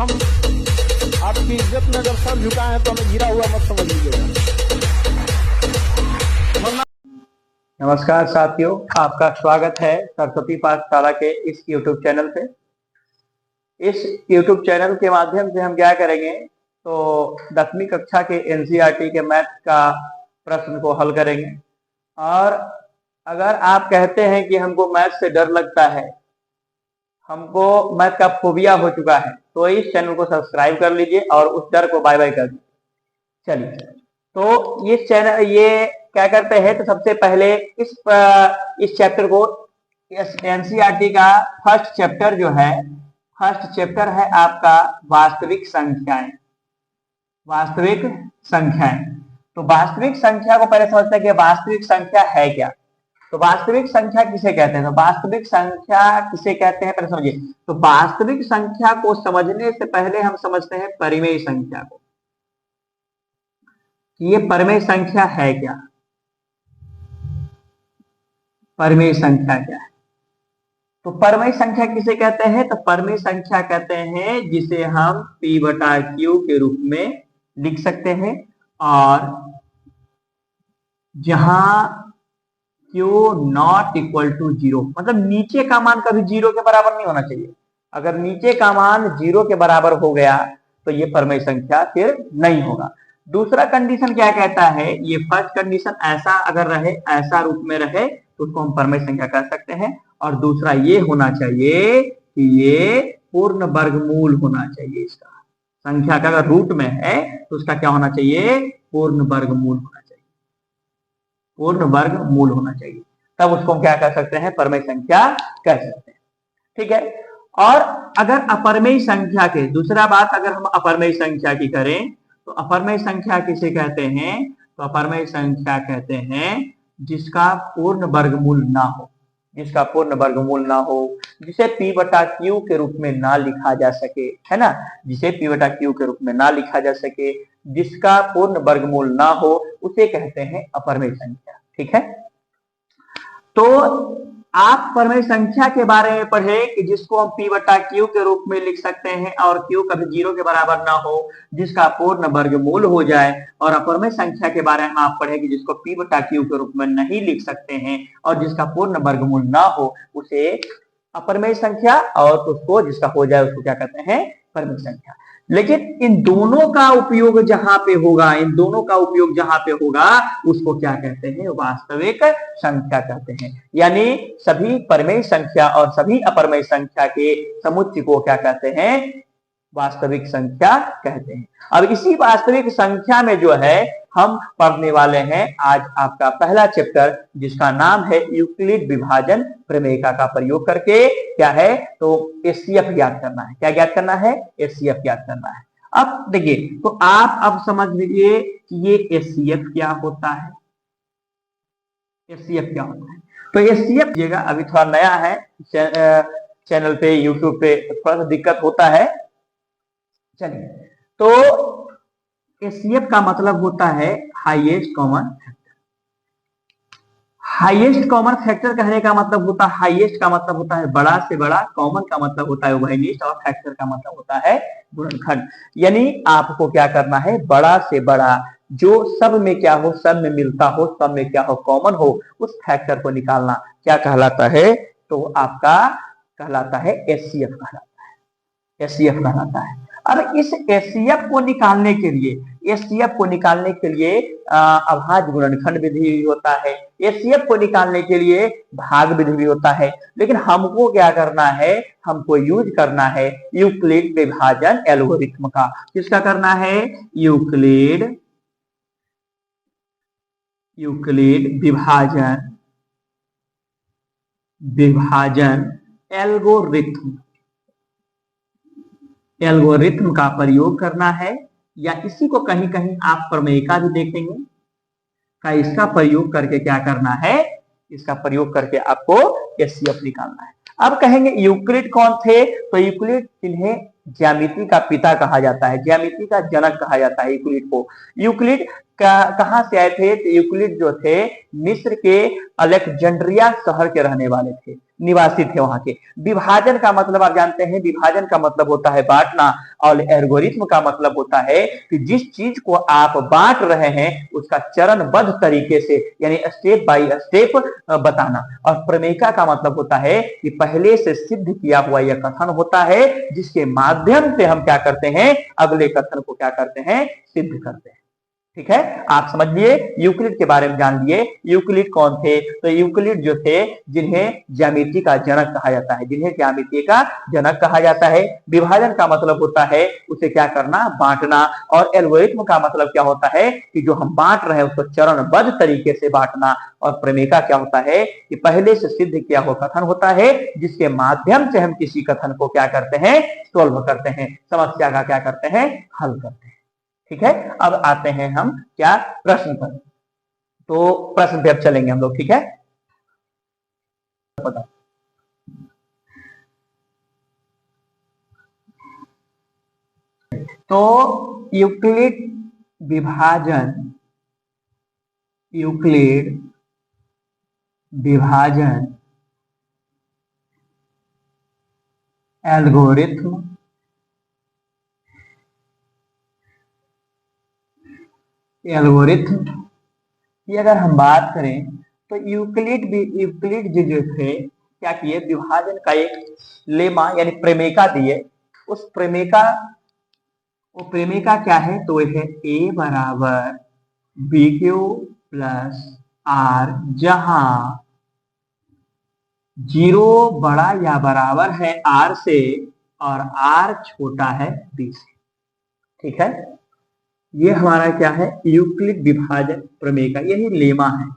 हम आपकी इज्जत में अगर सर झुकाए हैं तो हमें गिरा हुआ मत समझ लीजिएगा। नमस्कार साथियों, आपका स्वागत है सरस्वती पाठशाला के इस YouTube चैनल पे। इस YouTube चैनल के माध्यम से हम क्या करेंगे तो 10वीं कक्षा के NCERT के मैथ का प्रश्न को हल करेंगे। और अगर आप कहते हैं कि हमको मैथ से डर लगता है, हमको मैथ का फोबिया हो चुका है, तो इस चैनल को सब्सक्राइब कर लीजिए और उस डर को बाय बाय कर दीजिए। चलिए, तो ये चैनल ये क्या करते हैं तो सबसे पहले इस चैप्टर को NCERT का फर्स्ट चैप्टर है आपका वास्तविक संख्याएं। वास्तविक संख्याएं, तो वास्तविक संख्या को पहले समझते हैं कि वास्तविक संख्या है क्या। तो वास्तविक संख्या किसे कहते हैं, तो वास्तविक संख्या किसे कहते हैं पहले समझिए। तो वास्तविक संख्या को समझने से पहले हम समझते हैं परिमेय संख्या को, ये परिमेय संख्या है क्या। परिमेय संख्या क्या है, तो परिमेय संख्या किसे कहते हैं, तो परिमेय संख्या कहते हैं जिसे हम P/Q के रूप में लिख सकते हैं, और जहां Q नॉट इक्वल टू 0, मतलब नीचे का मान कभी 0 के बराबर नहीं होना चाहिए। अगर नीचे का मान 0 के बराबर हो गया तो ये परिमेय संख्या फिर नहीं होगा। दूसरा कंडीशन क्या कहता है, ये फर्स्ट कंडीशन ऐसा अगर रहे, ऐसा रूप में रहे तो उसको हम परिमेय संख्या कह सकते हैं। और दूसरा ये होना चाहिए कि ये पूर्ण वर्गमूल होना चाहिए। इसका संख्या का अगर रूट में है तो उसका क्या होना चाहिए, पूर्ण वर्गमूल होना चाहिए। पूर्ण वर्गमूल होना चाहिए, तब उसको हम क्या कह सकते हैं, परिमेय संख्या कह सकते हैं। ठीक है। और अगर अपरिमेय संख्या के, दूसरा बात अगर हम अपरिमेय संख्या की करें तो अपरिमेय संख्या किसे कहते हैं, तो अपरिमेय संख्या कहते हैं जिसका पूर्ण वर्गमूल ना हो, जिसका पूर्ण वर्गमूल ना हो, जिसे P/Q के रूप में ना लिखा जा सके, है ना, जिसे P/Q के रूप में ना लिखा जा सके, जिसका पूर्ण वर्गमूल ना हो, उसे कहते हैं अपरिमेय संख्या। ठीक है। तो आप परिमेय संख्या के बारे में पढ़े कि जिसको हम P/Q के रूप में लिख सकते हैं और Q कभी 0 के बराबर ना हो, जिसका पूर्ण वर्गमूल हो जाए। और अपरिमेय संख्या के बारे में आप पढ़े कि जिसको P/Q के रूप में नहीं लिख सकते हैं और जिसका पूर्ण वर्गमूल ना हो, उसे अपरिमेय संख्या, और उसको जिसका हो जाए उसको क्या कहते हैं, परिमेय संख्या। लेकिन इन दोनों का उपयोग जहां पे होगा, इन दोनों का उपयोग जहां पे होगा उसको क्या कहते हैं, वास्तविक संख्या कहते हैं। यानी सभी परिमेय संख्या और सभी अपरिमेय संख्या के समुच्चय को क्या कहते हैं, वास्तविक संख्या कहते हैं। अब इसी वास्तविक संख्या में जो है हम पढ़ने वाले हैं आज आपका पहला चैप्टर, जिसका नाम है यूक्लिड विभाजन प्रमेयिका का प्रयोग करके क्या है, तो HCF ज्ञात करना है। क्या ज्ञात करना है, HCF ज्ञात करना है। अब देखिए, तो आप अब समझ लीजिए कि ये HCF क्या होता है। HCF क्या होता है, तो HCF जगह अभी थोड़ा नया है चैनल पे, यूट्यूब पे थोड़ा सा दिक्कत होता है। चलिए, तो HCF का मतलब होता है highest common factor. Highest common factor कहने का मतलब होता है, हाईएस्ट का मतलब होता है बड़ा से बड़ा, कॉमन का मतलब होता है उभयनिष्ठ, और फैक्टर का मतलब होता है गुणनखंड। यानी आपको क्या करना है, बड़ा से बड़ा जो सब में क्या हो, सब में मिलता हो, सब में क्या हो, कॉमन हो, उस फैक्टर को निकालना क्या कहलाता है, तो आपका कहलाता है HCF कहलाता है। HCF कहलाता है। अब इस HCF को निकालने के लिए, HCF को निकालने के लिए अभाज्य गुणनखंड विधि भी होता है, HCF को निकालने के लिए भाग विधि भी होता है। लेकिन हमको क्या करना है, हमको यूज करना है यूक्लिड विभाजन एल्गोरिथम का। किसका करना है, यूक्लिड विभाजन एल्गोरिथम का प्रयोग करना है। या इसी को कहीं कहीं आप प्रमेयिका भी देखेंगे का, इसका प्रयोग करके क्या करना है, इसका प्रयोग करके आपको HCF निकालना है। अब कहेंगे यूक्लिड कौन थे, तो यूक्लिड जिन्हें ज्यामिति का पिता कहा जाता है, ज्यामिति का जनक कहा जाता है यूक्लिड को। यूक्लिड कहां से आए थे, तो यूक्लिड जो थे मिस्र के अलेक्जेंड्रिया शहर के रहने वाले थे। निवासी थे वहां के। विभाजन का मतलब आप जानते हैं, विभाजन का मतलब होता है बांटना, और एल्गोरिथम का मतलब होता है कि जिस चीज को आप बांट रहे हैं उसका चरणबद्ध तरीके से यानी स्टेप बाय स्टेप बताना। और प्रमेयिका का मतलब होता है कि पहले से सिद्ध किया हुआ यह कथन होता है जिसके माध्यम से हम क्या करते हैं, अगले कथन को क्या करते हैं, सिद्ध करते हैं। ठीक है, आप समझ लिए, यूक्लिड के बारे में जान लिए। यूक्लिड कौन थे? तो यूक्लिड जो थे जिन्हें ज्यामिति का जनक कहा जाता है, जिन्हें ज्यामिति का जनक कहा जाता है। विभाजन का मतलब होता है उसे क्या करना, बांटना। और एल्गोरिथम का मतलब क्या होता है कि जो हम बांट रहे हैं उसको चरणबद्ध तरीके से बांटना। और प्रमेयिका क्या होता है कि पहले से सिद्ध किया हुआ कथन होता है जिसके माध्यम से हम किसी कथन को क्या करते हैं, सोल्व करते हैं, समस्या का क्या करते हैं, हल करते हैं। ठीक है, अब आते हैं हम क्या, प्रश्न पर। तो प्रश्न पे अब चलेंगे हम लोग। ठीक है, बताओ। तो यूक्लिड विभाजन, यूक्लिड विभाजन एल्गोरिथम की अगर हम बात करें तो यूक्लिड जो थे क्या किए, विभाजन का एक लेमा यानी प्रमेयिका दिए। उस प्रमेयिका, वो प्रमेयिका क्या है, तो यह ए बराबर बी क्यू प्लस आर, जहां 0 बड़ा या बराबर है आर से और आर छोटा है बी से। ठीक है, ये हमारा क्या है, यूक्लिड विभाजन प्रमेय का यही लेमा है।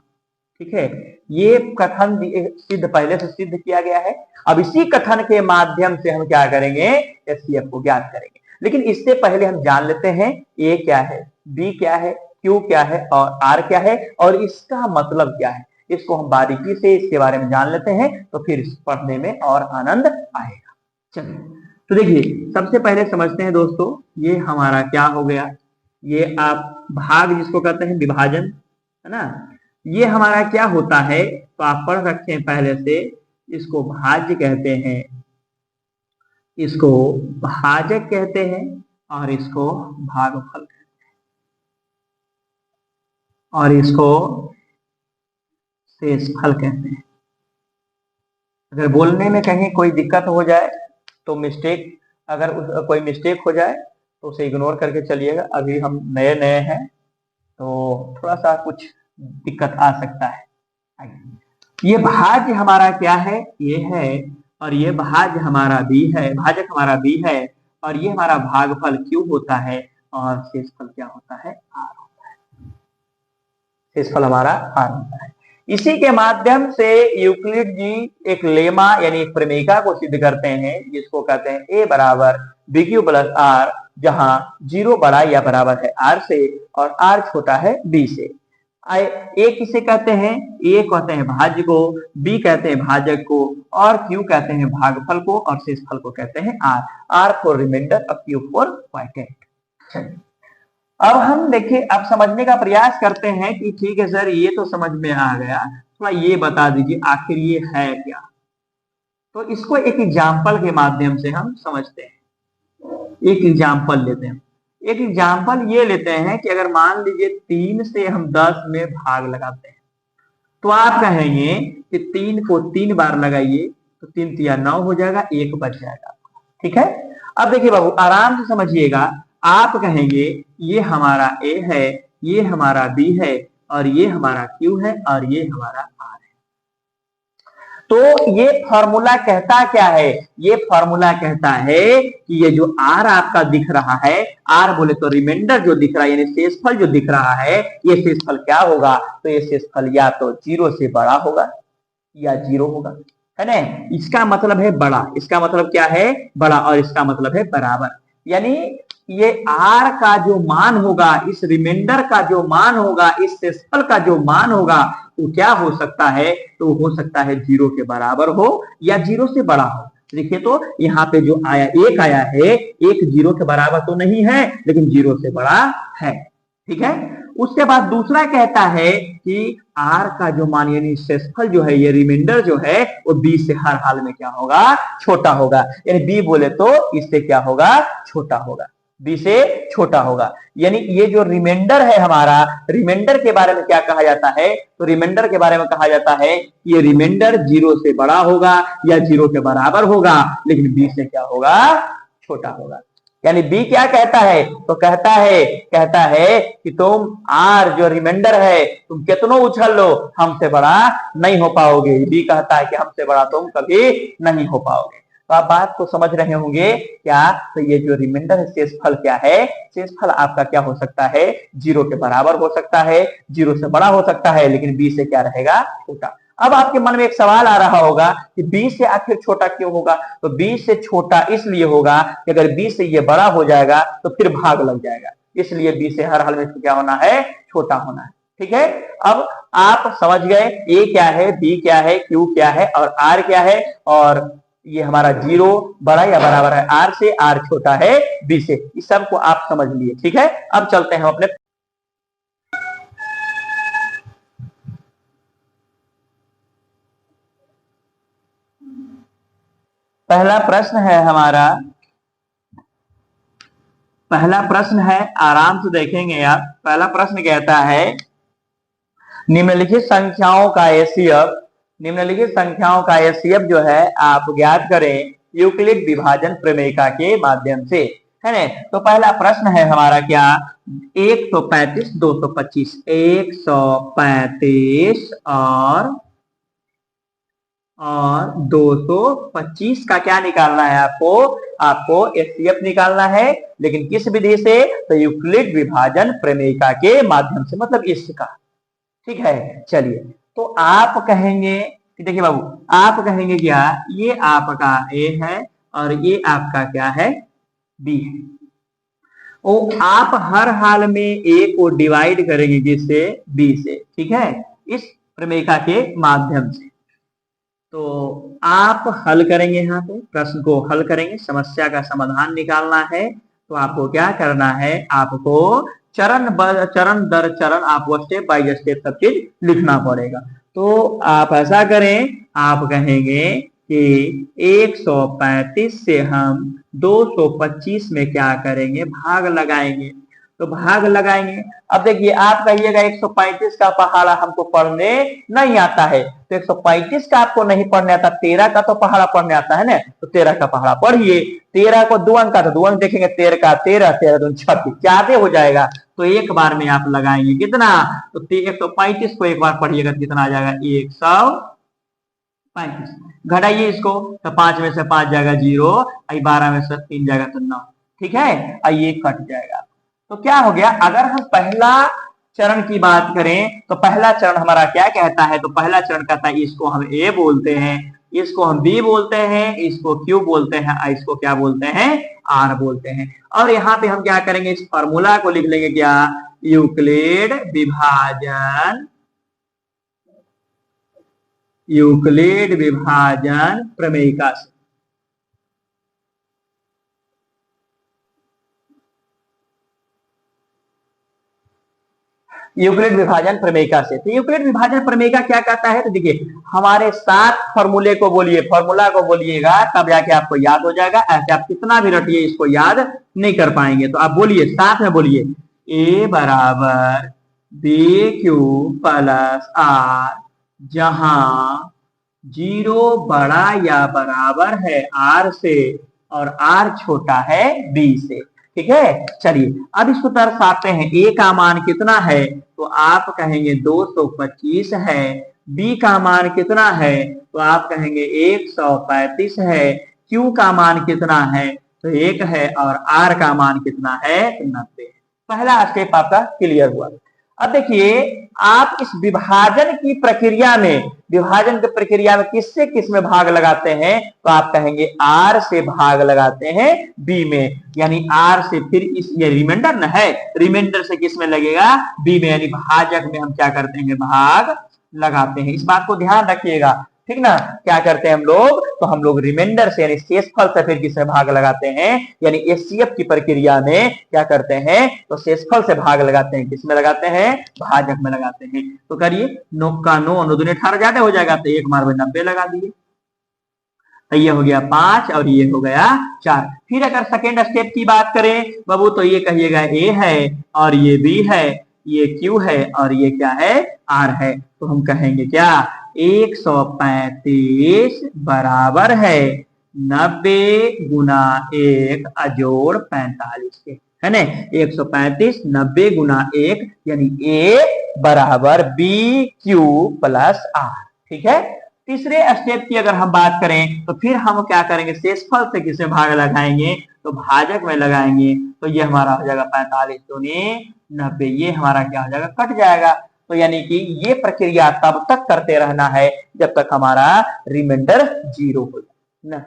ठीक है, ये कथन सिद्ध पहले से सिद्ध किया गया है। अब इसी कथन के माध्यम से हम क्या करेंगे, एचसीएफ को ज्ञात करेंगे। लेकिन इससे पहले हम जान लेते हैं ए क्या है, बी क्या है, क्यू क्या है और आर क्या है और इसका मतलब क्या है। इसको हम बारीकी से इसके बारे में जान लेते हैं तो फिर पढ़ने में और आनंद आएगा। चलिए, तो देखिए सबसे पहले समझते हैं दोस्तों, ये हमारा क्या हो गया, ये आप भाग जिसको कहते हैं विभाजन, है ना। ये हमारा क्या होता है, तो आप पढ़ रखे हैं पहले से, इसको भाज्य कहते हैं, इसको भाजक कहते हैं और इसको भागफल कहते हैं और इसको शेषफल कहते हैं। अगर बोलने में कहीं कोई दिक्कत हो जाए तो मिस्टेक, अगर कोई मिस्टेक हो जाए तो उसे इग्नोर करके चलिएगा। अभी हम नए नए हैं तो थोड़ा सा कुछ दिक्कत आ सकता है। ये भाज्य हमारा क्या है, ये है, और ये भाज्य हमारा बी है, भाजक हमारा बी है, और ये हमारा भागफल क्यू होता है और शेषफल क्या होता है, आर होता है। शेषफल हमारा आर होता है। इसी के माध्यम से यूक्लिड जी एक लेमा यानी एक प्रमेयिका को सिद्ध करते हैं जिसको कहते हैं ए बराबर बी क्यू प्लस आर, जहां 0 बड़ा या बराबर है आर से और आर छोटा है बी से। ए किसे कहते हैं, ए कहते हैं भाज्य को, बी कहते हैं भाजक को और क्यू कहते हैं भागफल को और शेषफल को कहते हैं आर। आर फॉर रिमाइंडर और क्यू फॉर क्वाइटेंट। अब हम देखिए, अब समझने का प्रयास करते हैं कि ठीक है सर ये तो समझ में आ गया, थोड़ा ये बता दीजिए आखिर ये है क्या। तो इसको एक एग्जाम्पल के माध्यम से हम समझते हैं। एक एग्जाम्पल लेते हैं, एक एग्जाम्पल ये लेते हैं कि अगर मान लीजिए 3 से हम 10 में भाग लगाते हैं तो आप कहेंगे कि 3 को 3 बार लगाइए तो 3 तिया 9 हो जाएगा, 1 बच जाएगा। ठीक है, अब देखिए बाबू आराम से समझिएगा, आप कहेंगे ये हमारा ए है, ये हमारा बी है और ये हमारा क्यू है और ये हमारा आर है। तो ये फॉर्मूला कहता क्या है, ये फॉर्मूला कहता है कि ये जो आर आपका दिख रहा है, आर बोले तो रिमाइंडर जो दिख रहा है यानी शेषफल जो दिख रहा है, ये शेषफल क्या होगा, तो ये शेषफल या तो 0 से बड़ा होगा या 0 होगा, है ना। इसका मतलब है बड़ा, इसका मतलब क्या है, बड़ा, और इसका मतलब है बराबर। यानी ये आर का जो मान होगा, इस रिमाइंडर का जो मान होगा, इस शेषफल का जो मान होगा वो क्या हो सकता है, तो हो सकता है 0 के बराबर हो या 0 से बड़ा हो। देखिए तो यहाँ पे जो आया 1 आया है, 1 0 के बराबर तो नहीं है लेकिन 0 से बड़ा है। ठीक है, उसके बाद दूसरा कहता है कि आर का जो मान यानी शेषफल जो है, ये रिमाइंडर जो है वो बी से हर हाल में क्या होगा, छोटा होगा। यानी बी बोले तो इससे क्या होगा, छोटा होगा, बी से छोटा होगा। यानी ये जो रिमाइंडर है हमारा, रिमाइंडर के बारे में क्या कहा जाता है, तो रिमाइंडर के बारे में कहा जाता है कि ये रिमाइंडर 0 से बड़ा होगा या 0 के बराबर होगा, लेकिन बी से क्या होगा, छोटा होगा। यानी बी क्या कहता है, तो कहता है कि तुम आर जो रिमाइंडर है तुम कितनों उछल लो हमसे बड़ा नहीं हो पाओगे। बी कहता है कि हमसे बड़ा तुम कभी नहीं हो पाओगे। तो आप बात को समझ रहे होंगे क्या, तो ये जो रिमाइंडर है शेषफल क्या है, शेषफल आपका क्या हो सकता है, 0 के बराबर हो सकता है, 0 से बड़ा हो सकता है, लेकिन बी से क्या रहेगा, छोटा। अब आपके मन में एक सवाल आ रहा होगा कि बी से आखिर छोटा क्यों होगा, तो बी से छोटा इसलिए होगा कि अगर बी से ये बड़ा हो जाएगा तो फिर भाग लग जाएगा, इसलिए बी से हर हाल में क्या होना है, छोटा होना है। ठीक है, अब आप समझ गए ए क्या है, बी क्या है, क्यू क्या है और आर क्या है, और ये हमारा 0 बड़ा या बराबर है आर से, आर छोटा है बी से, इस सब को आप समझ लिए। ठीक है, अब चलते हैं अपने पहला प्रश्न है हमारा, पहला प्रश्न है, आराम से देखेंगे आप। पहला प्रश्न कहता है निम्नलिखित संख्याओं का एचसीएफ, निम्नलिखित संख्याओं का एचसीएफ जो है आप ज्ञात करें यूक्लिड विभाजन प्रमेयिका के माध्यम से, है ना। तो पहला प्रश्न है हमारा क्या, 135 225, 135 और 225 का क्या निकालना है आपको एचसीएफ निकालना है, लेकिन किस विधि से, तो यूक्लिड विभाजन प्रमेयिका के माध्यम से, मतलब इसका। ठीक है, चलिए तो आप कहेंगे कि देखिए बाबू, आप कहेंगे क्या, ये आपका ए है और ये आपका क्या है, बी है। और आप हर हाल में ए को डिवाइड करेंगे किससे, बी से। ठीक है, इस प्रमेयिका के माध्यम से। तो आप हल करेंगे, यहाँ पे प्रश्न को हल करेंगे, समस्या का समाधान निकालना है। तो आपको क्या करना है, आपको चरण दर चरण आपको स्टेप बाय स्टेप सब चीज लिखना पड़ेगा। तो आप ऐसा करें, आप कहेंगे कि 135 से हम 225 में क्या करेंगे, भाग लगाएंगे। तो भाग लगाएंगे। अब देखिए आप कहिएगा 135 का पहाड़ा हमको पढ़ने नहीं आता है, तो 135 का आपको नहीं पढ़ने आता, 13 का तो पहाड़ा पढ़ने आता है ना, तो 13 का पहाड़ा पढ़िए। 13 को 2 अंक का तो 2 अंक देखेंगे, 13 का 13, 13 दूनी 36, ज्यादा हो जाएगा। तो एक बार में आप लगाएंगे कितना, तो 135 को एक बार पढ़िएगा कितना आ जाएगा, 135। घटाइए इसको, तो 5 में से 5 जाएगा 0, 12 में से 3 जाएगा तो 9। ठीक है, ये कट जाएगा। तो क्या हो गया, अगर हम पहला चरण की बात करें तो पहला चरण हमारा क्या कहता है, तो पहला चरण कहता है इसको हम ए बोलते हैं, इसको हम बी बोलते हैं, इसको क्यू बोलते हैं, इसको क्या बोलते हैं, आर बोलते हैं। और यहाँ पे हम क्या करेंगे, इस फॉर्मूला को लिख लेंगे क्या, यूक्लिड विभाजन प्रमेयिका से। यूक्लिड विभाजन प्रमेयिका से। तो यूक्लिड विभाजन प्रमेयिका क्या कहता है, तो देखिए हमारे 7 फॉर्मूले को बोलिए, फॉर्मूला को बोलिएगा, तब जाके आपको याद हो जाएगा। ऐसे आप कितना भी रटिए इसको याद नहीं कर पाएंगे। तो आप बोलिए, साथ में बोलिए, ए बराबर बी क्यू प्लस आर, जहां 0 बड़ा या बराबर है आर से और आर छोटा है बी से। ठीक है, चलिए अब इसको दर्शाते हैं। ए का मान कितना है, तो आप कहेंगे 225 है। बी का मान कितना है, तो आप कहेंगे 135 है। क्यू का मान कितना है, तो 1 है। और आर का मान कितना है, तो 90। पहला स्टेप आपका क्लियर हुआ। अब देखिए आप इस विभाजन की प्रक्रिया में, विभाजन की प्रक्रिया में किससे किस में भाग लगाते हैं, तो आप कहेंगे आर से भाग लगाते हैं बी में। यानी आर से फिर इस, ये रिमाइंडर न है, रिमाइंडर से किस में लगेगा, बी में। यानी भाजक में हम क्या करते हैं, भाग लगाते हैं। इस बात को ध्यान रखिएगा। ठीक ना। क्या करते हैं हम लोग, तो हम लोग रिमाइंडर से यानी शेषफल से फिर किसमें भाग लगाते हैं, यानी एचसीएफ की प्रक्रिया में क्या करते हैं, तो शेषफल से भाग लगाते हैं, किसमें लगाते हैं, भाजक में लगाते हैं। तो करिए 9 का 9 9 दूनी 18 ज्यादा हो जाएगा, तो 1 मार 90 लगा दिए, तो ये हो गया 5 और ये हो गया 4। फिर अगर सेकेंड स्टेप की बात करें बाबू, तो ये कहिएगा ए है और ये बी है, ये क्यू है और ये क्या है, आर है। तो हम कहेंगे क्या, 135 बराबर है 90 गुना 1 अजोड़ 45 के, है ना। 135 90 गुना 1 यानी ए बराबर बी क्यू प्लस आर, ठीक है। तीसरे स्टेप की अगर हम बात करें, तो फिर हम क्या करेंगे, शेषफल से किसे भाग लगाएंगे, तो भाजक में लगाएंगे। तो ये हमारा हो जाएगा 45 दूनी 90, ये हमारा क्या हो जाएगा, कट जाएगा। तो यानी कि ये प्रक्रिया तब तक करते रहना है जब तक हमारा रिमाइंडर 0 हो जाए ना।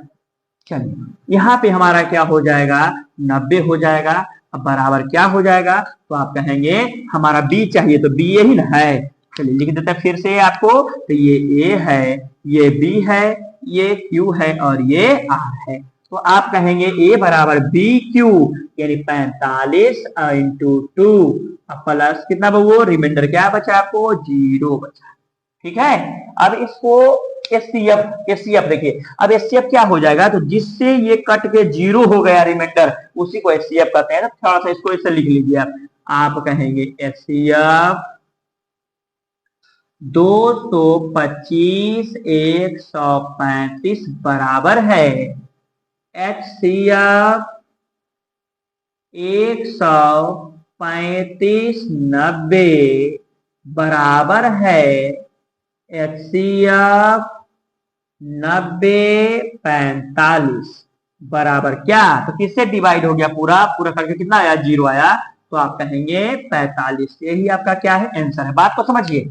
चलिए यहाँ पे हमारा क्या हो जाएगा, 90 हो जाएगा। अब बराबर क्या हो जाएगा, तो आप कहेंगे हमारा बी चाहिए, तो बी यही ना है। चलिए लिख देते हैं फिर से आपको, तो ये ए है, ये बी है, ये क्यू है और ये आर है। तो आप कहेंगे ए बराबर बी क्यू यानी 45 इंटू 2 प्लस कितना वो रिमाइंडर क्या बचा आपको, 0 बचा, ठीक है। अब इसको एचसीएफ देखिए, अब एचसीएफ क्या हो जाएगा, तो जिससे ये कट के 0 हो गया रिमाइंडर, उसी को एचसीएफ कहते हैं। तो थोड़ा सा इसको ऐसे लिख लीजिए आप कहेंगे एचसीएफ 225 135 बराबर है एचसीएफ 135 90 बराबर है एचसीएफ 90 45 बराबर क्या, तो किससे डिवाइड हो गया, पूरा पूरा करके कितना आया, 0 आया। तो आप कहेंगे 45, यही आपका क्या है, आंसर है। बात को समझिए,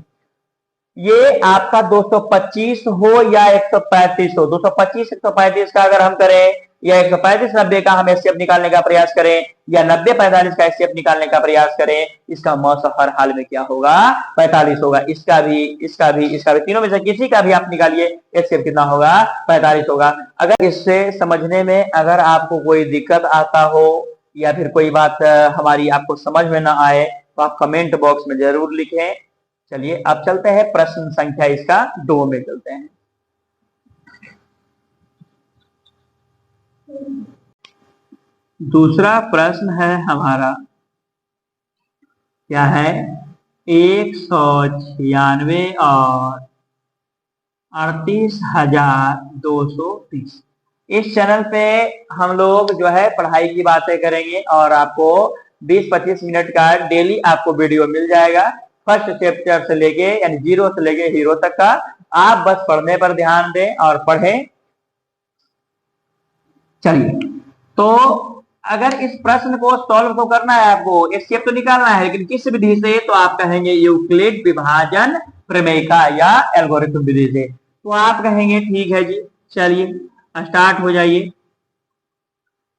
ये आपका 225 हो या 135 हो, 225 135 का अगर हम करें, या 135 90 का हम एचसीएफ निकालने का प्रयास करें, या 90 45 का एचसीएफ निकालने का प्रयास करें, इसका मौसम हर हाल में क्या होगा, 45 होगा। इसका भी, इसका भी, इसका भी, तीनों में से किसी का भी आप निकालिए, एचसीएफ कितना होगा, 45 होगा। अगर इससे समझने में अगर आपको कोई दिक्कत आता हो या फिर कोई बात हमारी आपको समझ में ना आए, तो आप कमेंट बॉक्स में जरूर लिखें। चलिए अब चलते हैं प्रश्न संख्या इसका 2 में चलते हैं। दूसरा प्रश्न है हमारा, क्या है, 196 और 38,230। इस चैनल पे हम लोग जो है पढ़ाई की बातें करेंगे और आपको 20-25 मिनट का डेली आपको वीडियो मिल जाएगा, फर्स्ट चैप्टर से लेके यानी 0 से लेके हीरो तक का। आप बस पढ़ने पर ध्यान दें और पढ़ें। चलिए, तो अगर इस प्रश्न को सॉल्व तो करना है आपको, एचसीएफ तो निकालना है, लेकिन किस विधि से, तो आप कहेंगे यूक्लिड विभाजन प्रमेय का या एल्गोरिथम विधि से। तो आप कहेंगे ठीक है जी, चलिए स्टार्ट हो जाइए।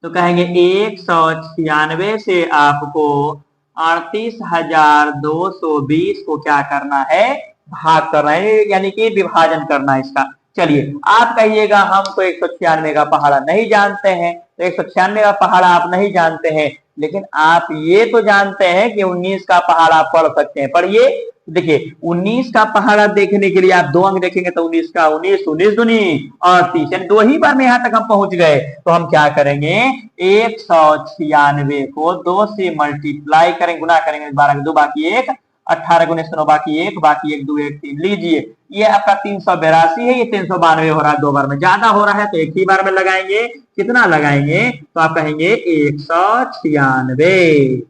तो कहेंगे 196 से आपको 38,220 को क्या करना है, भाग करना है, यानी कि विभाजन करना है इसका। चलिए आप कहिएगा हम तो 196 का पहाड़ा नहीं जानते हैं, तो 196 का पहाड़ा आप नहीं जानते हैं, लेकिन आप ये तो जानते हैं कि 19 का पहाड़ा आप पढ़ सकते हैं। पढ़िए, देखिए 19 का पहाड़ा देखने के लिए आप 2 अंक देखेंगे, तो 19 का 19 19 दूनी 38, यानी 2 ही बार में यहां तक हम पहुंच गए। तो हम क्या करेंगे, 196 को 2 से मल्टीप्लाई करेंगे, गुना करेंगे, 12 के 2 बाकी 1, 18 गुने 9 बाकी 1, बाकी 1 2 1 3। लीजिए ये आपका 382 है, ये 392 हो रहा है, 2 बार में। ज्यादा हो रहा है तो एक ही बार में लगाएंगे। कितना लगाएंगे, तो आप कहेंगे 196।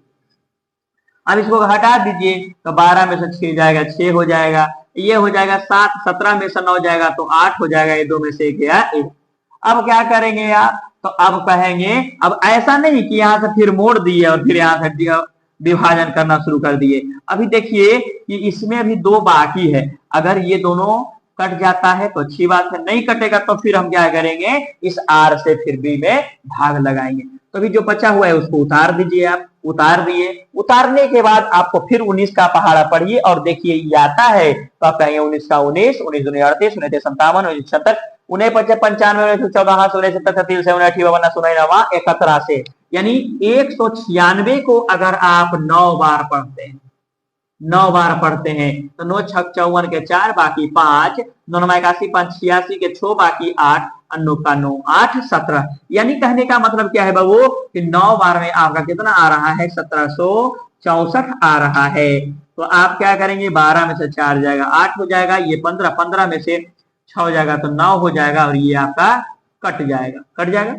अब इसको हटा दीजिए, तो 12 में से 6 जाएगा, 6 हो जाएगा, ये हो जाएगा 7, 17 में से 9 जाएगा तो 8 हो जाएगा, ये 2 में से 1 गया 1। अब क्या करेंगे आप, तो अब कहेंगे, अब ऐसा नहीं कि यहां से फिर मोड़ दिए और फिर यहां से विभाजन करना शुरू कर दिए। अभी देखिए कि इसमें अभी 2 बाकी है, अगर ये दोनों कट जाता है तो अच्छी बात है, नहीं कटेगा तो फिर हम क्या करेंगे, इस आर से फिर बी में भाग लगाएंगे। तो तो अभी जो बचा हुआ है उसको उतार दीजिए, आप उतार दिए। उतारने के बाद आपको फिर 19 का पहाड़ा पढ़िए और देखिए ये आता है तो आप कहेंगे 19 का 19, 19 दूनी 38, 19 57, 19 76, 19 पचे 95, 19 14, 16 77, 3 से 19 52, 19 71 से, यानी 196 को अगर आप 9 बार पढ़ते हैं, 9 बार पढ़ते हैं तो 9 छक 54 के 4 बाकी 5, 9 81 5 86 के 6 बाकी 8, 9 का 9 8 17, यानी कहने का मतलब क्या है बाबू कि 9 बार में आपका कितना आ रहा है 1764 आ रहा है। तो आप क्या करेंगे 12 में से 4 जाएगा 8 हो जाएगा, ये 15, 15 में से 6 हो जाएगा तो 9 हो जाएगा और ये आपका कट जाएगा।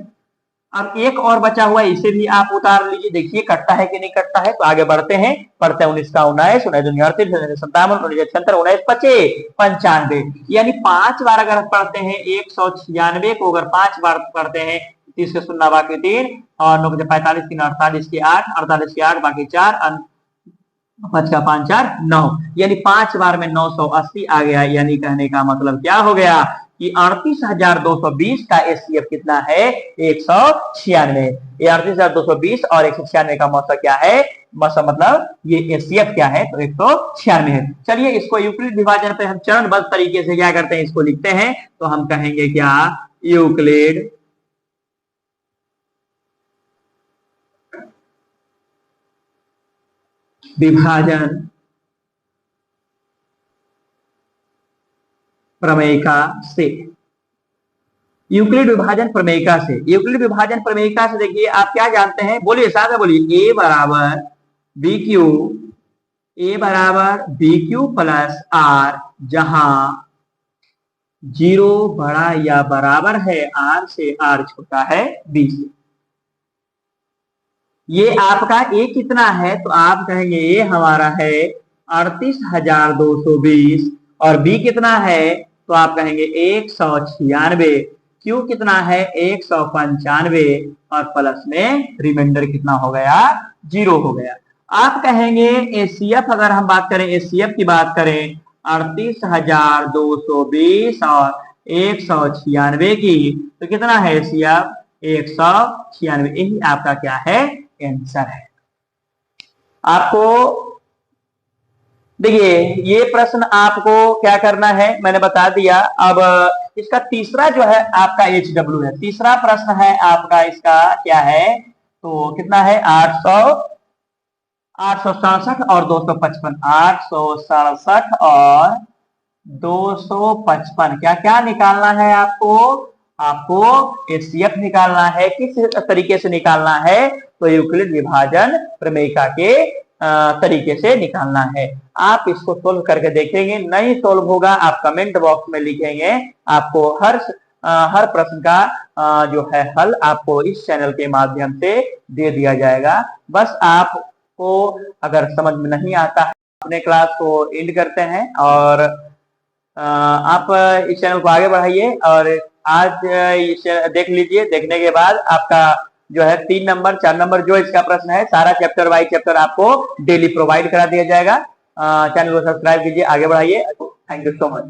अब एक और बचा हुआ है, इसे भी आप उतार लीजिए, देखिए कटता है कि नहीं कटता है। तो आगे बढ़ते हैं, पढ़ते हैं 19 का 19, 19 दूनी 38, 19 57, 19 76, 19 पचे 95, यानी 5 बार अगर पढ़ते हैं 196 को अगर 5 बार पढ़ते हैं 30 के 0 बाकी 3 और 9 के 45 3 48 के 8, 48 के 8 बाकी 4, 5 का 5 4 9, यानी 5 बार में 980 आ गया। यानी कहने का मतलब क्या हो गया कि 38,220 का एचसीएफ कितना है 196। 38,220 और 196 का मौसा क्या है, मौसा मतलब ये एचसीएफ क्या है तो 196 है। चलिए इसको यूक्लिड विभाजन पे हम चरणबद्ध तरीके से क्या करते हैं, इसको लिखते हैं। तो हम कहेंगे क्या, यूक्लिड विभाजन प्रमेयिका से, यूक्लिड विभाजन प्रमेयिका से, यूक्लिड विभाजन प्रमेयिका से देखिए आप क्या जानते हैं, बोलिए साथ में बोलिए, ए बराबर बी क्यू प्लस आर, जहां 0 बड़ा या बराबर है आर से, आर छोटा है बी से। ये आपका ए कितना है तो आप कहेंगे ए हमारा है 38,220 और बी कितना है तो आप कहेंगे 196, क्यू कितना है 195 और प्लस में रिमाइंडर कितना हो गया 0 हो गया। आप कहेंगे एसीएफ, अगर हम बात करें एसीएफ की बात करें 38,220 और 196 की तो कितना है एसीएफ 196, यही आपका क्या है आंसर है। आपको देखिए ये प्रश्न आपको क्या करना है मैंने बता दिया। अब इसका तीसरा जो है आपका HW है, तीसरा प्रश्न है आपका, इसका क्या है तो कितना है 867 और 255, 867 और 255, क्या क्या निकालना है आपको, आपको एचसीएफ निकालना है। किस तरीके से निकालना है तो यूक्लिड विभाजन प्रमेयिका के तरीके से निकालना है। आप इसको सोल्व करके देखेंगे, नहीं सोल्व होगा आप कमेंट बॉक्स में लिखेंगे, आपको हर प्रश्न का जो है हल आपको इस चैनल के माध्यम से दे दिया जाएगा। बस आपको अगर समझ में नहीं आता है अपने क्लास को एंड करते हैं और आप इस चैनल को आगे बढ़ाइए और आज देख लीजिए। देखने के बाद आपका जो है 3 नंबर 4 नंबर जो इसका प्रश्न है सारा चैप्टर वाइज चैप्टर आपको डेली प्रोवाइड करा दिया जाएगा। चैनल को सब्सक्राइब कीजिए, आगे बढ़ाइए। Thank you so much.